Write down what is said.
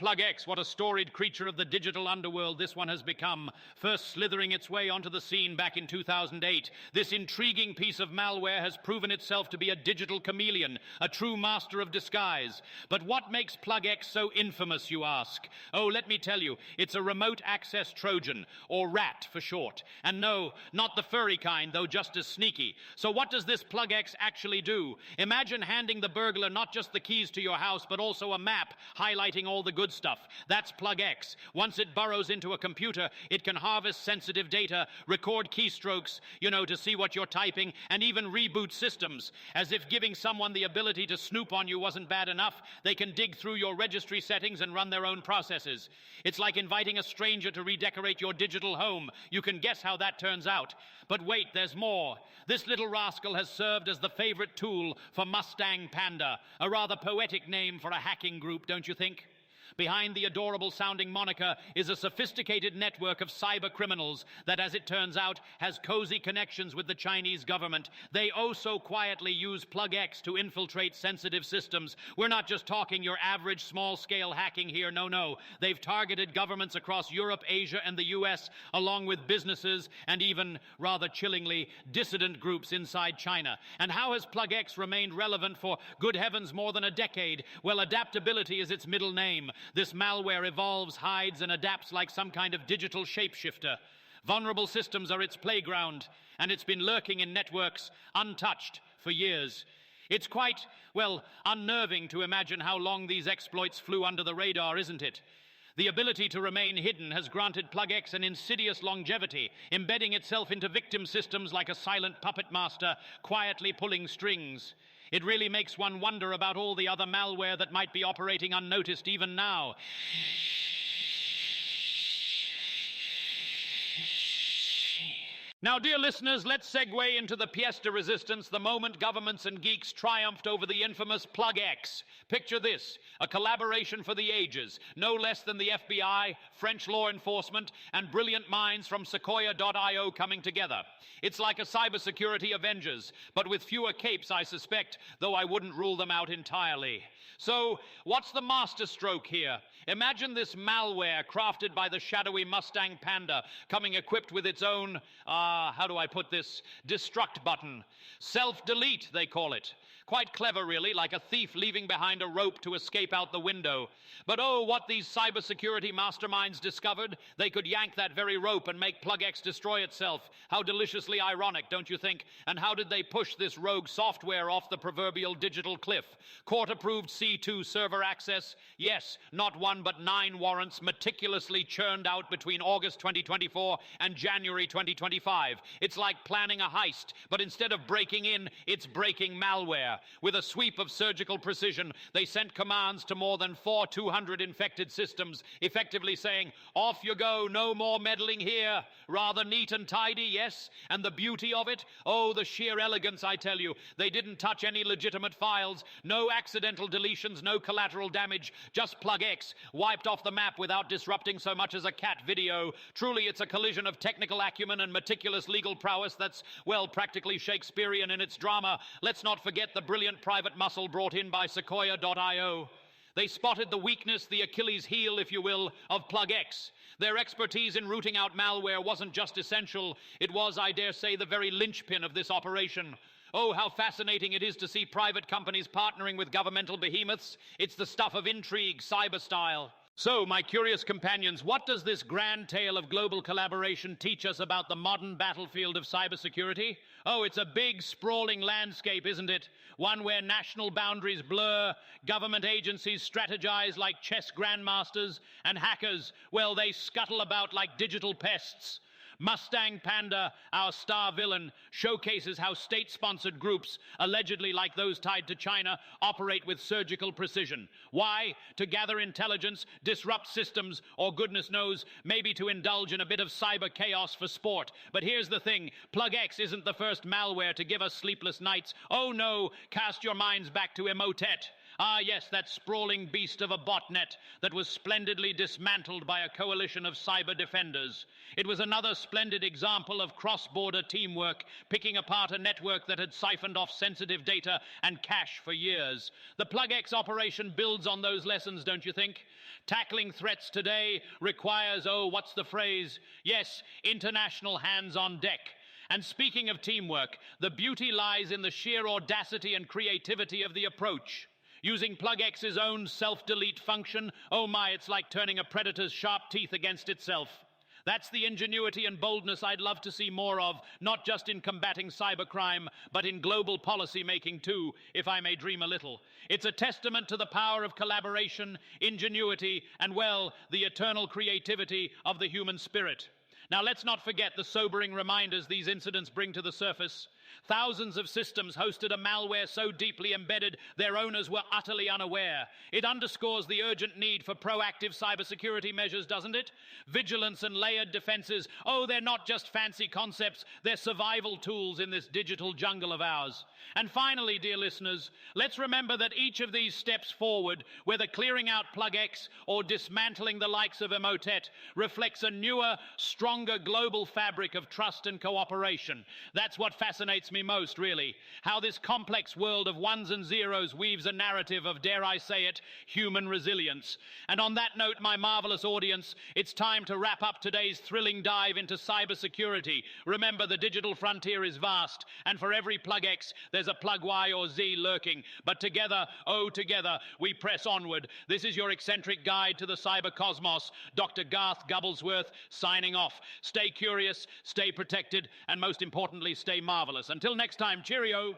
PlugX, what a storied creature of the digital underworld this one has become, first slithering its way onto the scene back in 2008. This intriguing piece of malware has proven itself to be a digital chameleon, a true master of disguise. But what makes PlugX so infamous, you ask? Oh, let me tell you, it's a remote access Trojan, or RAT for short. And no, not the furry kind, though just as sneaky. So what does this PlugX actually do? Imagine handing the burglar not just the keys to your house, but also a map highlighting all the good stuff. That's PlugX. Once it burrows into a computer, it can harvest sensitive data, record keystrokes, to see what you're typing, and even reboot systems. As if giving someone the ability to snoop on you wasn't bad enough, they can dig through your registry settings and run their own processes. It's like inviting a stranger to redecorate your digital home. You can guess how that turns out. But wait, there's more. This little rascal has served as the favorite tool for Mustang Panda, a rather poetic name for a hacking group, don't you think? Behind the adorable-sounding moniker is a sophisticated network of cyber criminals that, as it turns out, has cozy connections with the Chinese government. They so quietly use PlugX to infiltrate sensitive systems. We're not just talking your average small-scale hacking here, no. They've targeted governments across Europe, Asia, and the US, along with businesses and even, rather chillingly, dissident groups inside China. And how has PlugX remained relevant for, good heavens, more than a decade? Well, adaptability is its middle name. This malware evolves, hides, and adapts like some kind of digital shapeshifter. Vulnerable systems are its playground, and it's been lurking in networks untouched for years. It's quite, unnerving to imagine how long these exploits flew under the radar, isn't it? The ability to remain hidden has granted PlugX an insidious longevity, embedding itself into victim systems like a silent puppet master, quietly pulling strings. It really makes one wonder about all the other malware that might be operating unnoticed even now. Now, dear listeners, let's segue into the pièce de résistance, the moment governments and geeks triumphed over the infamous PlugX. Picture this, a collaboration for the ages, no less than the FBI, French law enforcement, and brilliant minds from Sequoia.io coming together. It's like a cybersecurity Avengers, but with fewer capes, I suspect, though I wouldn't rule them out entirely. So, what's the masterstroke here? Imagine this malware crafted by the shadowy Mustang Panda, coming equipped with its own, how do I put this, destruct button. Self-delete, they call it. Quite clever, really, like a thief leaving behind a rope to escape out the window. But oh, what these cybersecurity masterminds discovered, they could yank that very rope and make PlugX destroy itself. How deliciously ironic, don't you think? And how did they push this rogue software off the proverbial digital cliff? Court-approved C2 server access? Yes, not one but 9 warrants meticulously churned out between August 2024 and January 2025. It's like planning a heist, but instead of breaking in, it's breaking malware. With a sweep of surgical precision, they sent commands to more than 4,200 infected systems, effectively saying, off you go, no more meddling here. Rather neat and tidy, yes? And the beauty of it? Oh, the sheer elegance, I tell you. They didn't touch any legitimate files, no accidental deletions, no collateral damage, just PlugX, wiped off the map without disrupting so much as a cat video. Truly, it's a collision of technical acumen and meticulous legal prowess that's, practically Shakespearean in its drama. Let's not forget the brilliant private muscle brought in by Sequoia.io. They spotted the weakness, the Achilles heel, if you will, of PlugX. Their expertise in rooting out malware wasn't just essential, it was, I dare say, the very linchpin of this operation. Oh, how fascinating it is to see private companies partnering with governmental behemoths. It's the stuff of intrigue, cyber style. So, my curious companions, what does this grand tale of global collaboration teach us about the modern battlefield of cybersecurity? Oh, it's a big, sprawling landscape, isn't it? One where national boundaries blur, government agencies strategize like chess grandmasters, and hackers, they scuttle about like digital pests. Mustang Panda, our star villain, showcases how state-sponsored groups, allegedly like those tied to China, operate with surgical precision. Why? To gather intelligence, disrupt systems, or goodness knows, maybe to indulge in a bit of cyber chaos for sport. But here's the thing, PlugX isn't the first malware to give us sleepless nights. Oh no, cast your minds back to Emotet. Ah, yes, that sprawling beast of a botnet that was splendidly dismantled by a coalition of cyber defenders. It was another splendid example of cross-border teamwork, picking apart a network that had siphoned off sensitive data and cache for years. The PlugX operation builds on those lessons, don't you think? Tackling threats today requires, oh, what's the phrase? Yes, international hands on deck. And speaking of teamwork, the beauty lies in the sheer audacity and creativity of the approach. Using PlugX's own self-delete function, oh my, it's like turning a predator's sharp teeth against itself. That's the ingenuity and boldness I'd love to see more of, not just in combating cybercrime, but in global policy making too, if I may dream a little. It's a testament to the power of collaboration, ingenuity, and, well, the eternal creativity of the human spirit. Now, let's not forget the sobering reminders these incidents bring to the surface. Thousands of systems hosted a malware so deeply embedded their owners were utterly unaware. It underscores the urgent need for proactive cybersecurity measures, doesn't it? Vigilance and layered defenses, oh, they're not just fancy concepts, they're survival tools in this digital jungle of ours. And finally, dear listeners, let's remember that each of these steps forward, whether clearing out PlugX or dismantling the likes of Emotet, reflects a newer, stronger global fabric of trust and cooperation. That's what fascinates me most, really. How this complex world of ones and zeros weaves a narrative of, dare I say it, human resilience. And on that note, my marvelous audience, it's time to wrap up today's thrilling dive into cybersecurity. Remember, the digital frontier is vast, and for every PlugX, there's a plug Y or Z lurking. But together, oh, together, we press onward. This is your eccentric guide to the cyber cosmos, Dr. Garth Gubblesworth, signing off. Stay curious, stay protected, and most importantly, stay marvelous. Until next time, cheerio.